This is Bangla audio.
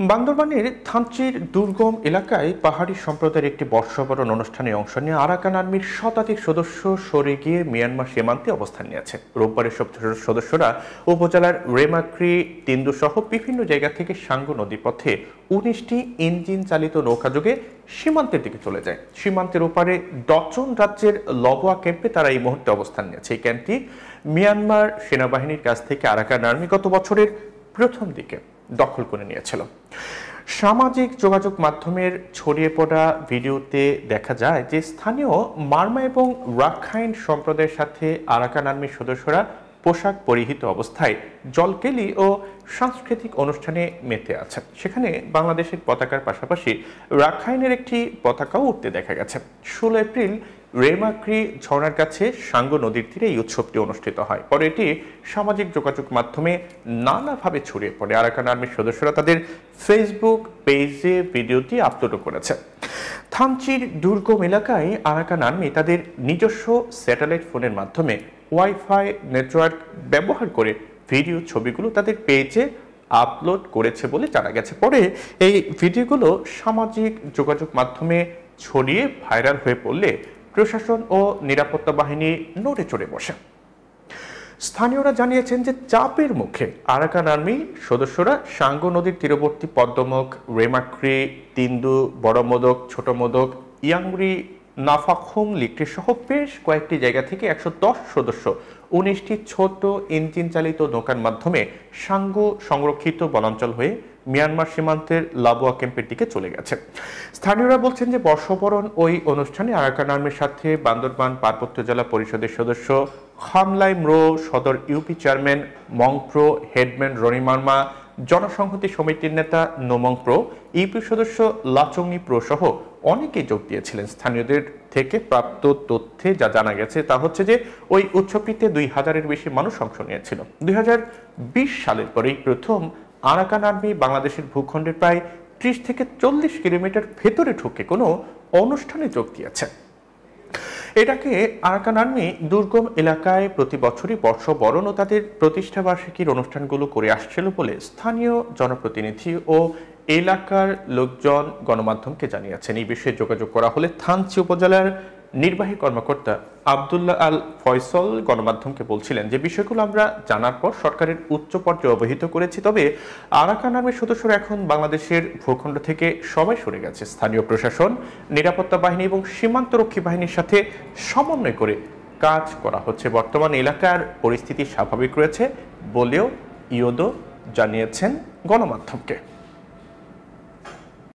বান্দরবানের থানচির দুর্গম এলাকায় পাহাড়ি সম্প্রদায়ের একটি বর্ষবরণ অনুষ্ঠানে অংশ নিয়ে আরাকান আর্মির শতাধিক সদস্য সরে গিয়ে মিয়ানমার সীমান্তে অবস্থান নিয়েছে। রোববারের সব সদস্যরা উপজেলার রেমাক্রি, তিন্দু সহ বিভিন্ন জায়গা থেকে সাঙ্গু নদী পথে ১৯টি ইঞ্জিন চালিত নৌকাযোগে সীমান্তের দিকে চলে যায়। সীমান্তের ওপারে ডচন রাজ্যের লগোয়া ক্যাম্পে তারা এই মুহূর্তে অবস্থান নিয়েছে। এই ক্যাম্পটি মিয়ানমার সেনাবাহিনীর কাছ থেকে আরাকান আর্মি গত বছরের প্রথম দিকে দখল করে নিয়েছিল। সামাজিক যোগাযোগ মাধ্যমের ছড়িয়ে পড়া ভিডিওতে দেখা যায় যে স্থানীয় মারমা এবং রাখাইন সম্প্রদায়ের সাথে আরাকান আর্মির সদস্যরা পোশাক পরিহিত অবস্থায় জলকেলি ও সাংস্কৃতিক অনুষ্ঠানে মেতে আছে। সেখানে বাংলাদেশের পতাকার পাশাপাশি রাখাইনের একটি পতাকাও উঠতে দেখা গেছে। ১৬ এপ্রিল রেমাক্রি ঝর্ণার কাছে সাঙ্গু নদীর তীরে এই উৎসবটি অনুষ্ঠিত হয়। পরে এটি সামাজিক যোগাযোগ মাধ্যমে নানাভাবে ছড়িয়ে পড়ে। আরাকান আর্মির সদস্যরা তাদের ফেসবুক পেজে ভিডিওটি আপলোড করেছে। থানচির দুর্গম এলাকায় আরাকান আর্মি তাদের নিজস্ব স্যাটেলাইট ফোনের মাধ্যমে ওয়াইফাই নেটওয়ার্ক ব্যবহার করে ভিডিও ছবিগুলো তাদের পেজে আপলোড করেছে বলে জানা গেছে। পরে এই ভিডিওগুলো সামাজিক যোগাযোগ মাধ্যমে ছড়িয়ে ভাইরাল হয়ে পড়লে প্রশাসন ও নিরাপত্তা বাহিনী নড়ে চড়ে বসে। স্থানীয়রা জানিয়েছেন যে চাপের মুখে আরাকান আর্মি সদস্যরা সাঙ্গু নদীর তীরবর্তী পদ্মমুখ, রেমাক্রি, তিন্দু, বড় মোদক, ছোট মোদক, ইয়াংরি, নাফাখুম, লিকটি সহ বেশ কয়েকটি জায়গা থেকে ১১০ সদস্য ১৯টি ছোট ইঞ্জিন চালিত নৌকার মাধ্যমে সাঙ্গু সংরক্ষিত বনাঞ্চল হয়ে মিয়ানমার সীমান্তের লাবুয়া ক্যাম্পের দিকে চলে গেছে। স্থানীয়রা বলছেন যে বর্ষবরণ ওই অনুষ্ঠানে আরাকান আর্মির সাথে বান্দরবান পার্বত্য জেলা পরিষদের সদস্য খামলাই ম্রো, সদর UP chairman Mongpro, headman Roni Marma, জনসংহতি সমিতির নেতা নোমং প্রো, ইউপি সদস্য লাচংনি প্রো সহ অনেকেই যোগ দিয়েছিলেন। স্থানীয়দের থেকে প্রাপ্ত তথ্যে যা জানা গেছে তা হচ্ছে যে ওই উৎসবটিতে ২,০০০-এর বেশি মানুষ অংশ নিয়েছিল। ২০২০ সালের পরেই প্রথম আরাকান আর্মি বাংলাদেশের ভূখণ্ডের প্রায় ৩০ থেকে ৪০ কিলোমিটার ভেতরে ঢুকে কোনো অনুষ্ঠানে যোগ দিয়েছে। এটাকে আরাকান আর্মি দুর্গম এলাকায় প্রতি বছরই বর্ষবরণ ও তাদের প্রতিষ্ঠাবার্ষিকীর অনুষ্ঠানগুলো করে আসছিল বলে স্থানীয় জনপ্রতিনিধি ও এলাকার লোকজন গণমাধ্যমকে জানিয়েছেন। এই বিষয়ে যোগাযোগ করা হলে থানচি উপজেলার নির্বাহী কর্মকর্তা আব্দুল্লাহ আল ফয়সল গণমাধ্যমকে বলছিলেন যে বিষয়গুলো আমরা জানার পর সরকারের উচ্চ পর্যায়ে অবহিত করেছি, তবে আরাকান আর্মির সদস্যরা এখন বাংলাদেশের ভূখণ্ড থেকে সবাই সরে গেছে। স্থানীয় প্রশাসন, নিরাপত্তা বাহিনী এবং সীমান্তরক্ষী বাহিনীর সাথে সমন্বয় করে কাজ করা হচ্ছে। বর্তমান এলাকার পরিস্থিতি স্বাভাবিক রয়েছে বলেও ইয়োদো জানিয়েছেন গণমাধ্যমকে।